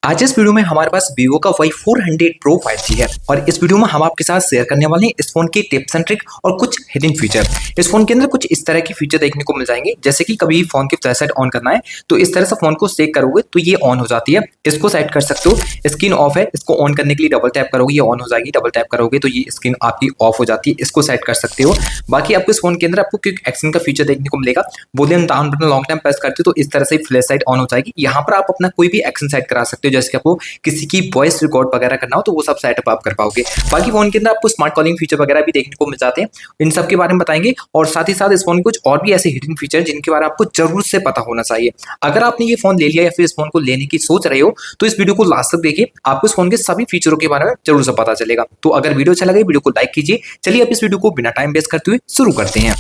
आज इस वीडियो में हमारे पास Vivo का Y400 Pro 5G है और इस वीडियो में हम आपके साथ शेयर करने वाले हैं इस फोन के टिप्स एंड ट्रिक और कुछ हिडन फीचर। इस फोन के अंदर कुछ इस तरह की फीचर देखने को मिल जाएंगे, जैसे कि कभी फोन की फ्लैश लाइट ऑन करना है तो इस तरह से फोन को सेक करोगे तो ये ऑन हो जाती है, इसको सेट कर सकते हो। स्क्रीन ऑफ है, इसको ऑन करने के लिए डबल टैप करोगे ये ऑन हो जाएगी, डबल टैप करोगे तो ये स्क्रीन आपकी ऑफ हो जाती है, इसको सेट कर सकते हो। बाकी आपको इस फोन के अंदर आपको क्विक एक्शन का फीचर देखने को मिलेगा। Volume down button long time press करते हो तो इस तरह से फ्लैश लाइट ऑन हो जाएगी। यहाँ पर आप अपना कोई भी एक्शन सेट करा सकते हो, जैसे कि आपको किसी की वॉइस रिकॉर्ड वगैरह करना हो तो वो सब सेटअप आप कर पाओगे। बाकी फोन के अंदर आपको स्मार्ट कॉलिंग फीचर वगैरह भी देखने को मिल जाते हैं, इन सब के बारे में बताएंगे। और साथ ही साथ इस फोन में कुछ और भी ऐसे हिडन फीचर जिनके बारे में आपको जरूर से पता होना चाहिए। अगर आपने ये फोन ले लिया या फिर इस फोन को लेने की सोच रहे हो तो इस वीडियो को लास्ट तक देखिए, आपको इस फोन के सभी फीचरों के बारे में जरूर से पता चलेगा। तो अगर वीडियो अच्छा लगे वीडियो को लाइक कीजिए। चलिए अब इस वीडियो को बिना टाइम वेस्ट करते हुए शुरू करते हैं।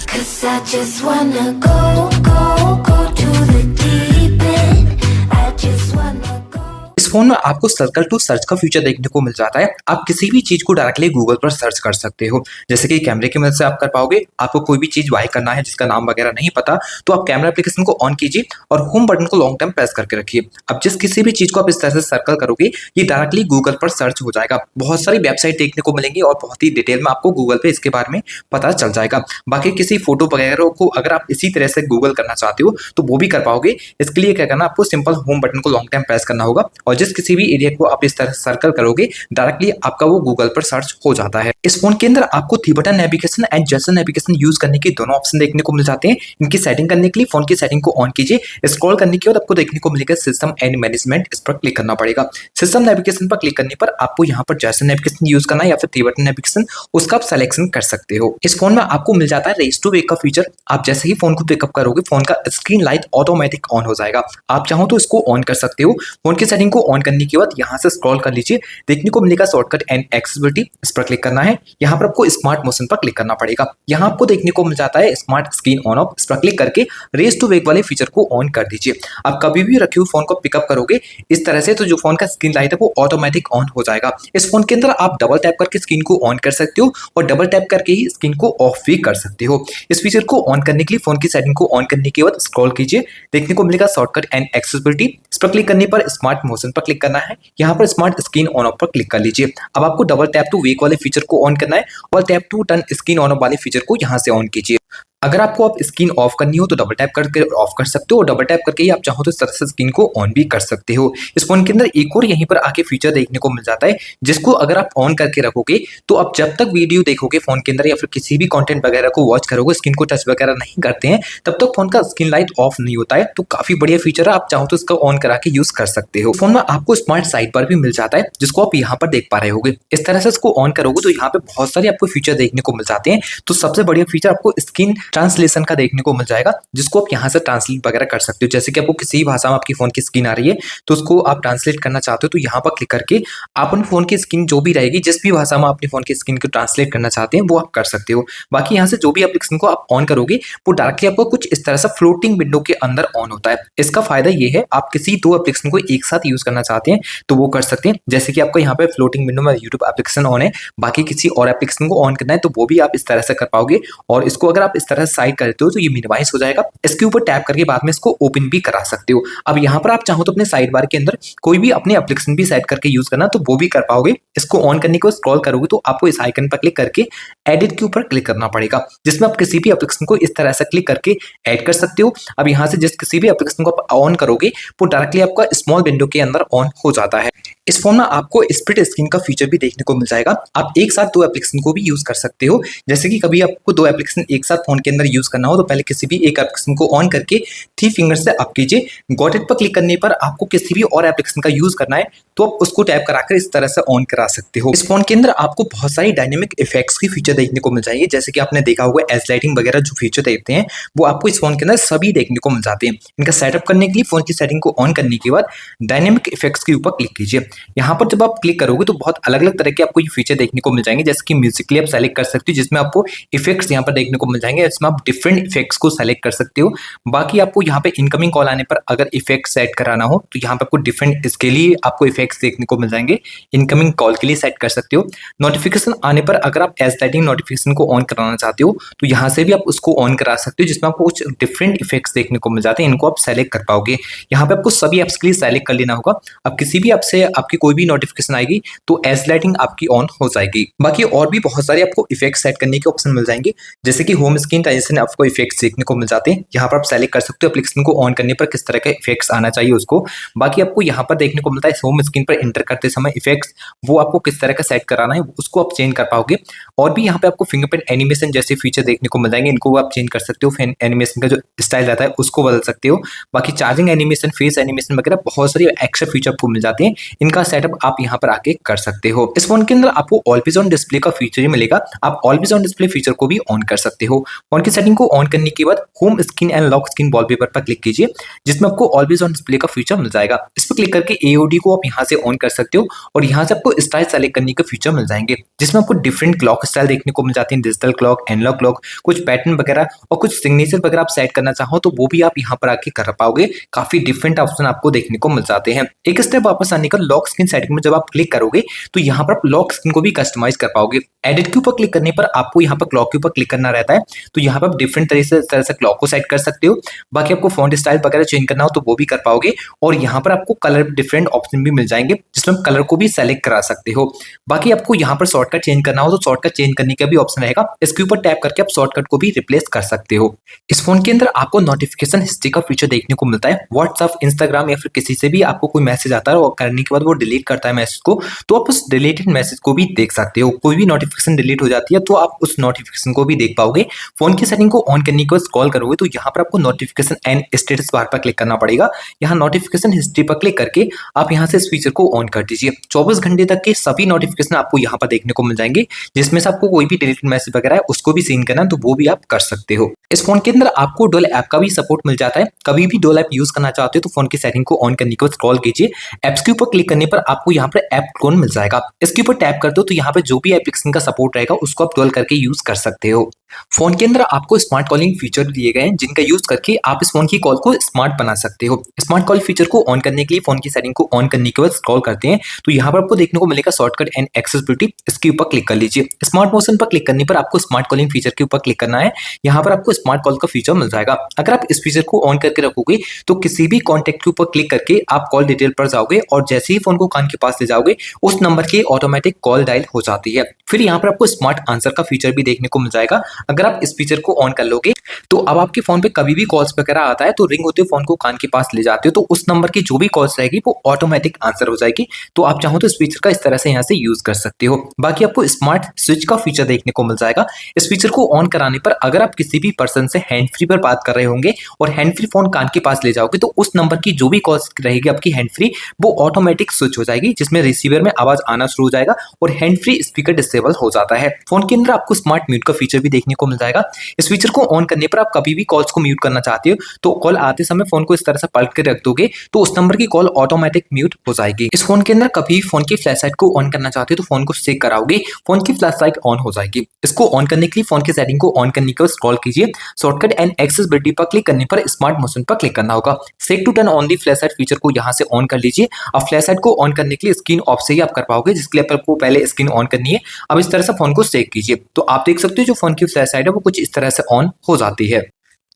इस फोन में आपको सर्कल टू सर्च का फीचर देखने को मिल जाता है। आप किसी भी चीज को डायरेक्टली गूगल पर सर्च कर सकते हो, जैसे कि कैमरे की मदद से आप कर पाओगे। आपको कोई भी चीज बाय करना है जिसका नाम वगैरह नहीं पता तो आप कैमरा एप्लीकेशन को ऑन कीजिए और होम बटन को लॉन्ग टाइम प्रेस करके रखिए। अब जिस किसी भी चीज को आप इस तरह से सर्कल करोगे ये डायरेक्टली गूगल पर सर्च हो जाएगा। बहुत सारी वेबसाइट देखने को मिलेंगी और बहुत ही डिटेल में आपको गूगल पे इसके बारे में पता चल जाएगा। बाकी किसी फोटो वगैरह को अगर आप इसी तरह से गूगल करना चाहते हो तो वो भी कर पाओगे। इसके लिए क्या करना, आपको सिंपल होम बटन को लॉन्ग टाइम प्रेस करना होगा और जिस किसी भी एरिया को आप इस तरह सर्कल करोगे डायरेक्टली आपका वो गूगल पर सर्च हो जाता है। इस फोन के अंदर आपको 3 button navigation and gesture navigation use करने के दोनों ऑप्शन देखने को मिल जाते हैं। इनकी सेटिंग करने के लिए फोन की सेटिंग को ऑन कीजिए, स्क्रॉल करने के बाद आपको देखने को मिलेगा सिस्टम एंड मैनेजमेंट, इस पर क्लिक करना पड़ेगा। सिस्टम नेविगेशन पर क्लिक करने पर आपको यहाँ पर जेस्चर नेविगेशन यूज करना है या फिर 3 बटन नेविगेशन, उसका आप सिलेक्शन कर सकते हो। इस फोन में आपको मिल जाता है रेस टू वेक का फीचर। आप जैसे ही फोन को पिकअप करोगे फोन का स्क्रीन लाइट ऑटोमेटिक ऑन हो जाएगा। आप चाहो तो इसको ऑन कर सकते हो। फोन की सेटिंग को ऑन करने के बाद यहाँ से स्क्रॉल कर लीजिए, देखने को मिलेगा शॉर्टकट एंड एक्सेसिबिलिटी, इस पर क्लिक करना है। यहाँ पर आपको स्मार्ट मोशन पर क्लिक करना पड़ेगा। यहाँ आपको देखने को मिल जाता है स्मार्ट स्क्रीन ऑन ऑफ, इस पर क्लिक करके रेस टू वेक वाले फीचर को ऑन कर दीजिए। आप कभी भी रखे हुए फोन को पिकअप करोगे इस तरह से तो जो फोन का स्क्रीन लाइट है वो ऑटोमेटिक ऑन हो जाएगा। इस फोन के अंदर आप डबल टैप करके स्क्रीन को ऑन कर सकते हो और डबल टैप करके ही स्क्रीन को ऑफ भी कर सकते हो। इस फीचर को ऑन करने के लिए फोन की सेटिंग को ऑन करने के बाद स्क्रॉल कीजिए, देखने को मिलेगा शॉर्टकट एंड एक्सेसिबिलिटी, इस पर क्लिक करने पर स्मार्ट मोशन पर क्लिक करना है। यहाँ पर स्मार्ट स्क्रीन ऑन ऑफ पर क्लिक कर लीजिए। अब आपको डबल टैप टू वेक वाले फीचर को ऑन करना है और tap to turn screen on off वाले फीचर को यहाँ से ऑन कीजिए। अगर आपको आप स्क्रीन ऑफ करनी हो तो डबल टैप करके ऑफ कर सकते हो और डबल टैप करके ही आप चाहो तो इस तरह से स्क्रीन को ऑन भी कर सकते हो। इस फोन के अंदर एक और यहीं पर आके फीचर देखने को मिल जाता है, जिसको अगर आप ऑन करके रखोगे तो आप जब तक वीडियो देखोगे फोन के अंदर या फिर किसी भी कंटेंट वगैरह को वॉच करोगे, स्क्रीन को टच वगैरह नहीं करते हैं, तब तक फोन का स्क्रीन लाइट ऑफ नहीं होता है। तो काफी बढ़िया फीचर है, आप चाहो तो इसका ऑन करा के यूज कर सकते हो। फोन में आपको स्मार्ट साइड बार भी मिल जाता है जिसको आप यहाँ पर देख पा रहे होगे। इस तरह से इसको ऑन करोगे तो यहाँ पे बहुत सारे आपको फीचर देखने को मिल जाते हैं। तो सबसे बढ़िया फीचर आपको स्क्रीन ट्रांसलेशन का देखने को मिल जाएगा, जिसको आप यहाँ से ट्रांसलेट वगैरह कर सकते हो। जैसे कि आपको किसी भाषा में आपकी फोन की स्क्रीन आ रही है तो उसको आप ट्रांसलेट करना चाहते हो तो यहाँ पर क्लिक करके अपन फोन की स्क्रीन जो भी रहेगी, जिस भी भाषा में अपनी फोन की स्क्रीन को ट्रांसलेट करना चाहते हैं वो आप कर सकते हो। बाकी यहाँ से जो भी एप्लीकेशन को आप ऑन करोगे वो डायरेक्टली आपको कुछ इस तरह से फ्लोटिंग विंडो के अंदर ऑन होता है। इसका फायदा ये है, आप किसी 2 एप्लीकेशन को एक साथ यूज करना चाहते हैं तो वो कर सकते हैं। जैसे कि आपको यहाँ पे फ्लोटिंग विंडो में यूट्यूब एप्लीकेशन ऑन है, बाकी किसी और एप्लीकेशन को ऑन करना है तो वो भी आप इस तरह से कर पाओगे। और इसको अगर आप इस तरह से साइड करते हो तो ये मिनिमाइज हो जाएगा। इसके ऊपर टैप करके बाद में इसको ओपन भी करा सकते हो। अब यहाँ पर आप चाहो तो अपने साइड बार के अंदर कोई भी अपने एप्लीकेशन भी सेट करके यूज करना तो वो भी कर पाओगे। इसको ऑन करने के बाद स्क्रॉल करोगे तो आपको इस आइकन पर क्लिक करके एडिट के ऊपर क्लिक करना पड़ेगा, जिसमें आप किसी भी एप्लीकेशन को इस तरह से क्लिक करके ऐड कर सकते हो। अब यहाँ से जिस किसी भी एप्लीकेशन को आप ऑन करोगे वो डायरेक्टली आपका स्मॉल विंडो के अंदर ऑन हो जाता है। इस फोन में आपको स्प्लिट स्क्रीन का फीचर भी देखने को मिल जाएगा। आप एक साथ 2 एप्लीकेशन को भी यूज कर सकते हो। जैसे कि कभी आपको 2 एप्लीकेशन एक साथ फोन के अंदर यूज करना हो तो पहले किसी भी एक एप्लीकेशन को ऑन करके 3 फिंगर से आप कीजिए, गॉट इट पर क्लिक करने पर आपको किसी भी और एप्लीकेशन का यूज करना है तो आप उसको टैप कराकर इस तरह से ऑन करा सकते हो। इस फोन के अंदर आपको बहुत सारी डायनेमिक इफेक्ट्स की फीचर देखने को मिल जाएगी, जैसे कि आपने देखा होगा एज लाइटिंग वगैरह जो फीचर देखते हैं वो आपको इस फोन के अंदर सभी देखने को मिल जाते हैं। इनका सेटअप करने के लिए फोन की सेटिंग को ऑन करने के बाद डायनेमिक इफेक्ट्स के ऊपर क्लिक कीजिए, यहाँ पर जब आप क्लिक करोगे तो बहुत अलग-अलग तरह के आपको ये फीचर देखने को मिल जाएंगे, जैसे कि म्यूजिक के लिए आप सेलेक्ट कर सकते हो, जिसमें आपको इफेक्ट्स यहाँ पर देखने को मिल जाएंगे, इसमें आप डिफरेंट इफेक्ट्स को सेलेक्ट कर सकते हो। बाकी आपको यहाँ पे इनकमिंग कॉल आने पर अगर इफेक्ट सेट कराना हो तो यहाँ पे आपको डिफरेंट इसके लिए आपको इफेक्ट्स देखने को मिल जाएंगे, इनकमिंग कॉल के लिए सेट कर सकते हो। नोटिफिकेशन आने पर अगर आप एज लाइटिंग नोटिफिकेशन को ऑन कराना चाहते हो तो यहाँ से भी आप उसको ऑन करा सकते हो, जिसमें आपको कुछ डिफरेंट इफेक्ट्स देखने को मिल जाते हैं, इनको आप सेलेक्ट कर पाओगे। यहाँ पे आपको सभी ऐप्स के लिए सेलेक्ट कर लेना होगा। अब किसी भी ऐप से आपकी कोई भी नोटिफिकेशन आएगी तो एज लाइटिंग आपकी ऑन हो जाएगी। बाकी और भी बहुत सारे आपको इफेक्ट सेट करने के ऑप्शन मिल जाएंगे, जैसे कि होम स्क्रीन ट्रांजिशन आपको इफेक्ट्स देखने को मिल जाते हैं। यहाँ पर आप सेलेक्ट कर सकते हो एप्लीकेशन को ऑन करने पर किस तरह का इफेक्ट्स आना चाहिए उसको। बाकी आपको यहाँ पर देखने को मिलता है होम स्क्रीन पर एंटर करते समय इफेक्ट्स, वो आपको किस तरह का सेट कराना है उसको आप चेंज कर पाओगे। और भी यहाँ पे आपको फिंगरप्रिंट एनिमेशन जैसे फीचर देखने को मिल जाएंगे, इनको आप चेंज कर सकते हो। एनिमेशन का जो स्टाइल रहता है उसको बदल सकते हो। बाकी चार्जिंग एनिमेशन, फेस एनिमेशन वगैरह बहुत सारे एक्स्ट्रा फीचर आपको मिल जाते हैं, इनका सेटअप आप यहाँ पर आके कर सकते हो। इस फोन के अंदर आपको ऑलवेज ऑन डिस्प्ले का फीचर ही मिलेगा, आप ऑलवेज ऑन डिस्प्ले फीचर को भी ऑन कर सकते हो। फोन की सेटिंग को ऑन करने के बाद home screen and lock screen wallpaper पर क्लिक कीजिए, जिसमें आपको ऑलवेज ऑन डिस्प्ले का फीचर मिल जाएगा। इस पर क्लिक करके एओडी को आप यहाँ से ऑन कर सकते हो और यहाँ से आपको स्टाइल सेलेक्ट करने का फीचर मिल जाएंगे, जिसमें आपको डिफरेंट क्लॉक स्टाइल देखने को मिल जाते हैं, डिजिटल क्लॉक, एनालॉग क्लॉक, कुछ पैटर्न वगैरह और कुछ सिग्नेचर वगैरह आप सेट करना चाहो तो वो भी आप यहाँ पर आके कर पाओगे। काफी डिफरेंट ऑप्शन आपको देखने को मिल जाते हैं। एक स्टेप वापस आने का लॉक स्क्रीन सेटिंग में जब आप क्लिक करोगे तो यहाँ पर आप लॉक स्क्रीन को भी कस्टमाइज कर पाओगे। एडिट के ऊपर क्लिक करने पर आपको यहाँ पर क्लॉक के ऊपर क्लिक करना रहता है, तो यहाँ पर आप डिफरेंट तरह से क्लॉक को सेट कर सकते हो। बाकी आपको फॉन्ट स्टाइल वगैरह चेंज करना हो तो वो भी कर पाओगे। और यहाँ पर आपको कलर डिफरेंट ऑप्शन भी मिल जाएंगे, जिसमें कलर को भी सेलेक्ट करा सकते हो। बाकी आपको यहाँ पर शॉर्टकट चेंज करना हो तो शॉर्टकट चेंज करने का भी ऑप्शन रहेगा, इसके ऊपर टैप करके आप शॉर्टकट को भी रिप्लेस कर सकते हो। इस फोन के अंदर आपको नोटिफिकेशन हिस्ट्री का फीचर देखने को मिलता है। व्हाट्सएप, इंस्टाग्राम या फिर किसी से भी आपको कोई मैसेज आता है और करने के बाद वो डिलीट करता है मैसेज को, तो आप उस डिलीटेड मैसेज को भी देख सकते हो। कोई भी नोटिफिकेशन डिलीट हो जाती है तो आप उस नोटिफिकेशन को भी देख पाओगे। फोन की सेटिंग को ऑन करने के बाद स्क्रॉल करोगे तो यहाँ पर आपको नोटिफिकेशन एंड स्टेटस बार पर क्लिक करना पड़ेगा। यहाँ नोटिफिकेशन हिस्ट्री पर क्लिक करके आप यहाँ से इस फीचर को ऑन कर दीजिए। 24 घंटे तक के सभी नोटिफिकेशन आपको यहाँ पर देखने को मिल जाएंगे, जिसमें से आपको कोई भी डिलीटेड मैसेज वगैरह है उसको भी सीन करना है तो वो भी आप कर सकते हो। इस फोन के अंदर आपको डुअल ऐप का भी सपोर्ट मिल जाता है। कभी भी डुअल ऐप यूज करना चाहते हो तो फोन की सेटिंग को ऑन करने के बाद स्क्रॉल कीजिए, ऐप्स के ऊपर क्लिक करने पर आपको यहाँ पर ऐप क्लोन मिल जाएगा। इसके ऊपर टैप कर दो तो यहाँ पे जो भी एप्लीकेशन का सपोर्ट रहेगा उसको आप डुअल करके यूज कर सकते हो। फोन के अंदर आपको स्मार्ट कॉलिंग फीचर दिए गए हैं, जिनका यूज करके आप इस फोन की कॉल को स्मार्ट बना सकते हो। स्मार्ट कॉल फीचर को ऑन करने के लिए फोन की सेटिंग को ऑन करने के बाद स्क्रॉल करते हैं तो यहाँ पर आपको देखने को मिलेगा शॉर्टकट एंड एक्सेसिबिलिटी, इसके ऊपर क्लिक कर लीजिए। स्मार्ट मोशन पर क्लिक करने पर आपको स्मार्ट कॉलिंग फीचर के ऊपर क्लिक करना है, यहाँ पर आपको स्मार्ट कॉल का फीचर मिल जाएगा। अगर आप इस फीचर को ऑन करके रखोगे तो किसी भी कॉन्टेक्ट के ऊपर क्लिक करके आप कॉल डिटेल पर जाओगे और जैसे ही फोन को कान के पास ले जाओगे उस नंबर की ऑटोमेटिक कॉल डायल हो जाती है। फिर यहाँ पर आपको स्मार्ट आंसर का फीचर भी देखने को मिल जाएगा। अगर आप इस फीचर को ऑन कर लोगे तो अब आपके फोन पे कभी भी कॉल्स वगैरह आता है तो रिंग होते फोन को कान के पास ले जाते हो तो उस नंबर की जो भी कॉल्स रहेगी वो ऑटोमेटिक आंसर हो जाएगी। तो आप चाहो तो इस फीचर का इस तरह से यहाँ से यूज कर सकते हो। बाकी आपको स्मार्ट स्विच का फीचर देखने को मिल जाएगा। इस फीचर को ऑन कराने पर अगर आप किसी भी पर्सन से हैंड फ्री पर बात कर रहे होंगे और हैंड फ्री फोन कान के पास ले जाओगे तो उस नंबर की जो भी कॉल्स रहेगी आपकी हैंड फ्री वो ऑटोमेटिक स्विच हो जाएगी, जिसमें रिसीवर में आवाज आना शुरू हो जाएगा और हैंड फ्री स्पीकर डिसेबल हो जाता है। फोन के अंदर आपको स्मार्ट म्यूट का फीचर भी देखने को मिल जाएगा। इस फीचर को ऑन करने पर आप कभी भी कॉल्स को म्यूट करना चाहते हो तो कॉल आते समय फोन को इस तरह से पलट के रख दोगे तो उस नंबर की कॉल ऑटोमेटिक म्यूट हो जाएगी। इस फोन के अंदर कभी फोन की फ्लैश लाइट को ऑन करना चाहते हो तो फोन को चेक कराओगे, फोन की फ्लैश लाइट ऑन हो जाएगी। इसको ऑन करने के लिए फोन की सेटिंग को ऑन करने के बाद स्क्रॉल कीजिए, शॉर्टकट एंड एक्सेसिबिलिटी पर क्लिक करने पर स्मार्ट मोशन पर क्लिक करना होगा। Set to turn on the flash light feature को यहाँ से ऑन कर लीजिए। अब फ्लैश लाइट को ऑन करने के लिए स्क्रीन ऑफ से ही आप कर पाओगे, जिसके लिए आपको पहले स्क्रीन ऑन करनी है। अब इस तरह से फोन को सेव कीजिए तो आप देख सकते हो जो फोन की फ्लैश लाइट है वो कुछ इस तरह से ऑन हो जाती है।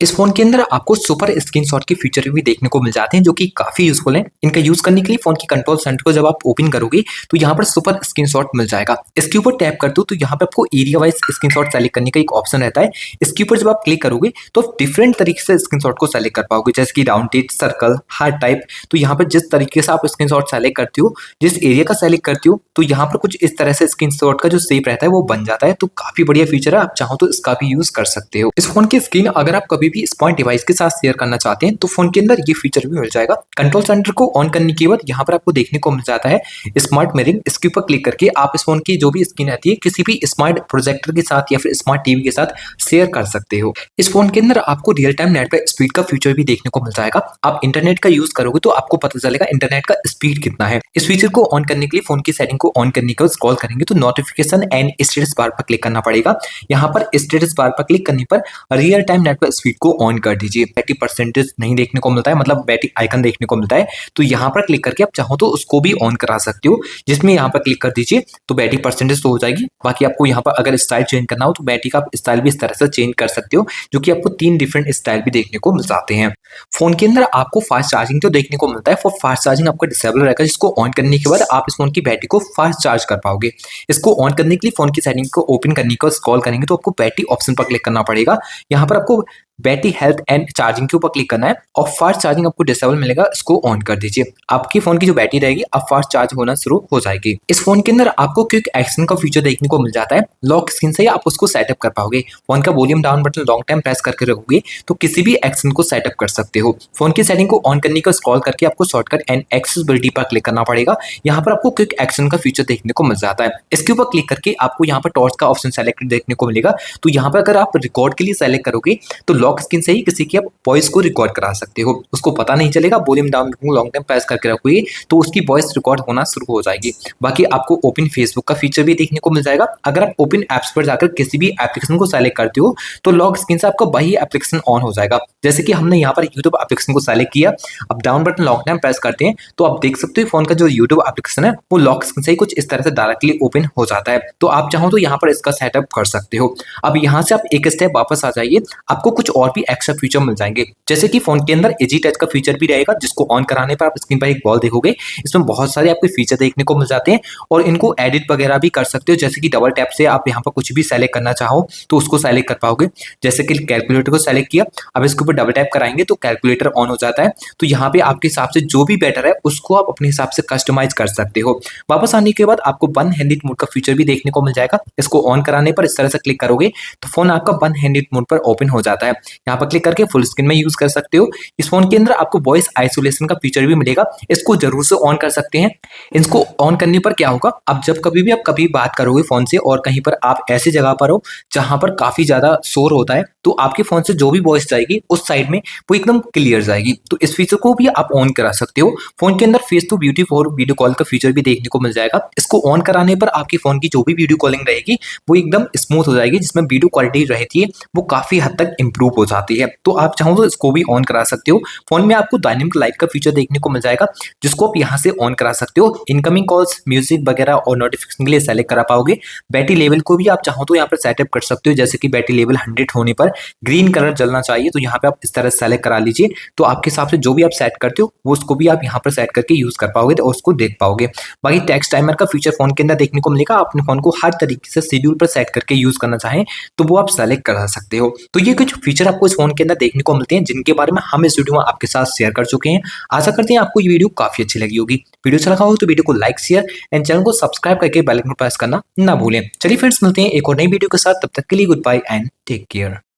इस फोन के अंदर आपको सुपर स्क्रीनशॉट के फीचर भी देखने को मिल जाते हैं, जो कि काफी यूजफुल हैं। इनका यूज करने के लिए फोन की कंट्रोल सेंटर को जब आप ओपन करोगे तो यहाँ पर सुपर स्क्रीनशॉट मिल जाएगा। इसके ऊपर टैप कर दो तो यहाँ पे आपको एरिया वाइज स्क्रीनशॉट सेलेक्ट करने का एक ऑप्शन रहता है। इसके ऊपर जब आप क्लिक करोगे तो डिफरेंट तरीके से स्क्रीनशॉट को सेलेक्ट कर पाओगे, जैसे कि राउंडेड, सर्कल, हार्ट टाइप। तो यहाँ पर जिस तरीके से आप स्क्रीनशॉट सेलेक्ट करते हो, जिस एरिया का सेलेक्ट करते हो, तो यहाँ पर कुछ इस तरह से स्क्रीनशॉट का जो शेप रहता है वो बन जाता है। तो काफी बढ़िया फीचर है, आप चाहो तो इसका भी यूज कर सकते हो। इस फोन की स्क्रीन अगर आप कभी भी स्मार्ट डिवाइस के साथ शेयर करना चाहते हैं तो फोन के अंदर ये फीचर भी मिल जाएगा। कंट्रोल सेंटर को ऑन करने के बाद यहाँ पर आपको देखने को मिल जाता है स्मार्ट मिररिंग। इसके ऊपर क्लिक करके आप इस फोन की जो भी स्क्रीन आती है किसी भी स्मार्ट प्रोजेक्टर के साथ या फिर स्मार्ट टीवी के साथ शेयर कर सकते हो। इस फोन के अंदर आपको रियल टाइम नेट पर स्पीड का फीचर भी देखने को मिल जाएगा। आप इंटरनेट का यूज करोगे तो आपको पता चलेगा इंटरनेट का स्पीड कितना है। इस फीचर को ऑन करने के लिए फोन की सेटिंग को ऑन करने के बाद स्क्रॉल करेंगे तो नोटिफिकेशन एंड स्टेटस बार पर क्लिक करना पड़ेगा। यहाँ पर स्टेटस बार पर क्लिक करने पर रियल टाइम नेटवर्क स्पीड को ऑन कर दीजिए। बैटरी परसेंटेज नहीं देखने को मिलता है, मतलब बैटरी आइकन देखने को मिलता है, तो यहाँ पर क्लिक करके आप चाहो तो उसको भी ऑन करा सकते हो, जिसमें यहाँ पर क्लिक कर दीजिए तो बैटरी परसेंटेज तो हो जाएगी। बाकी आपको यहाँ पर अगर स्टाइल चेंज करना हो तो बैटरी का स्टाइल भी इस तरह से चेंज कर सकते हो, जो कि आपको 3 डिफरेंट स्टाइल भी देखने को मिल जाते हैं। फोन के अंदर आपको फास्ट चार्जिंग तो देखने को मिलता है, वो फास्ट चार्जिंग आपका डिसेबल रहेगा, जिसको ऑन करने के बाद आप इस फोन की बैटरी को फास्ट चार्ज कर पाओगे। इसको ऑन करने के लिए फोन की सेटिंग को ओपन करने को स्क्रॉल करेंगे तो आपको बैटरी ऑप्शन पर क्लिक करना पड़ेगा। यहाँ पर आपको बैटरी हेल्थ एंड चार्जिंग के ऊपर क्लिक करना है और फास्ट चार्जिंग आपको डिसेबल मिलेगा, इसको ऑन कर दीजिए। आपकी फोन की जो बैटरी रहेगी अब फास्ट चार्ज होना शुरू हो जाएगी। इस फोन के अंदर आपको क्विक एक्शन का फीचर देखने को मिल जाता है। लॉक स्क्रीन से ही आप उसको सेटअप कर पाओगे। फोन का volume down button long time press करके रखोगे तो किसी भी एक्शन को सेटअप कर सकते हो। फोन की सेटिंग को ऑन करने को स्क्रॉल करके आपको शॉर्टकट एंड एक्सेसिबिलिटी पर क्लिक करना पड़ेगा। यहाँ पर आपको क्विक एक्शन का फीचर देखने को मिल जाता है। इसके ऊपर क्लिक करके आपको यहाँ पर टॉर्च का ऑप्शन सेलेक्ट देखने को मिलेगा। तो यहाँ पर अगर आप रिकॉर्ड के लिए सेलेक्ट करोगे तो लॉक स्क्रीन से ही किसी की आप वॉइस को रिकॉर्ड करा सकते हो, उसको पता नहीं चलेगा। Volume down long time press करके रखोगे तो उसकी वॉइस रिकॉर्ड होना शुरू हो जाएगी। बाकी आपको ओपन फेसबुक का फीचर भी देखने को मिल जाएगा। अगर आप ओपन ऐप्स पर जाकर किसी भी एप्लीकेशन को सेलेक्ट करते हो तो लॉक स्क्रीन से आपका वही एप्लीकेशन ऑन हो जाएगा। जैसे कि हमने यहाँ पर यूट्यूब एप्लीकेशन को सेलेक्ट किया, अब down button long time press करते हैं तो आप देख सकते हो फोन का जो यूट्यूब एप्लीकेशन है वो लॉक स्क्रीन से ही कुछ इस तरह से डायरेक्टली ओपन हो जाता है। तो आप चाहो तो यहाँ पर इसका सेटअप कर सकते हो। अब यहाँ से आप एक स्टेप वापस आ जाइए, आपको कुछ और भी एक्स्ट्रा फीचर मिल जाएंगे। जैसे कि फोन के अंदर इजी टच का फीचर भी रहेगा, जिसको ऑन कराने पर आप स्क्रीन पर एक बॉल देखोगे। इसमें बहुत सारे आपको फीचर देखने को मिल जाते हैं और इनको एडिट वगैरह भी कर सकते हो। जैसे कि डबल टैप से आप यहाँ पर कुछ भी सेलेक्ट करना चाहो तो उसको सेलेक्ट कर पाओगे। जैसे कि कैलकुलेटर को सेलेक्ट किया, अब इसके ऊपर डबल टैप कराएंगे तो कैलकुलेटर ऑन हो जाता है। तो यहाँ पे आपके हिसाब से जो भी बेटर है उसको आप अपने हिसाब से कस्टमाइज कर सकते हो। वापस आने के बाद आपको वन हैंडेड मोड का फीचर भी देखने को मिल जाएगा। इसको ऑन कराने पर इस तरह से क्लिक करोगे तो फोन आपका वन हैंडेड मोड पर ओपन हो जाता है। यहाँ पर क्लिक करके फुल स्क्रीन में यूज कर सकते हो। इस फोन के अंदर आपको वॉइस आइसोलेशन का फीचर भी मिलेगा, इसको जरूर से ऑन कर सकते हैं। इसको ऑन करने पर क्या होगा, अब जब कभी भी आप कभी बात करोगे फोन से और कहीं पर आप ऐसी जगह पर हो जहां पर काफी ज्यादा शोर होता है तो आपके फोन से जो भी वॉइस जाएगी उस साइड में वो एकदम क्लियर जाएगी। तो इस फीचर को भी आप ऑन करा सकते हो। फोन के अंदर face to beauty for video call का फीचर भी देखने को मिल जाएगा। इसको ऑन कराने पर आपके फोन की जो भी वीडियो कॉलिंग रहेगी वो एकदम स्मूथ हो जाएगी, जिसमें वीडियो क्वालिटी रहती है वो काफी हद तक इंप्रूव हो जाती है। तो आप चाहो तो इसको भी ऑन करा सकते हो। फोन में आपको डायनेमिक लाइट का फीचर देखने को मिल जाएगा, जिसको आप यहाँ से ऑन करा सकते हो। इनकमिंग कॉल्स, म्यूजिक वगैरह और नोटिफिकेशन के लिए सेलेक्ट करा पाओगे। बैटरी लेवल को भी आप चाहो तो यहाँ पर सेटअप कर सकते हो। जैसे कि बैटरी लेवल 100 होने पर ग्रीन कलर जलना चाहिए, तो यहाँ पे आप इस तरह सेलेक्ट करा लीजिए। तो आपके हिसाब से जो भी आप सेट करते हो वो उसको भी आप यहाँ पर सेट करके यूज कर पाओगे और उसको देख पाओगे। बाकी टेक्स्ट टाइमर का फीचर फोन के अंदर देखने को मिलेगा। अपने फोन को हर तरीके से शेड्यूल पर सेट करके यूज करना चाहें तो वो आप सेलेक्ट करा सकते हो। तो ये कुछ फीचर आपको इस फोन के अंदर देखने को मिलते हैं, जिनके बारे में हम इस वीडियो में आपके साथ शेयर कर चुके हैं। आशा करते हैं आपको ये वीडियो काफी अच्छी लगी होगी। वीडियो अच्छा लगा हो तो वीडियो को लाइक, शेयर एंड चैनल को सब्सक्राइब करके बेल आइकन को प्रेस करना ना भूलें। चलिए फ्रेंड्स, मिलते हैं एक और नई वीडियो के साथ। तब तक के लिए goodbye and take care.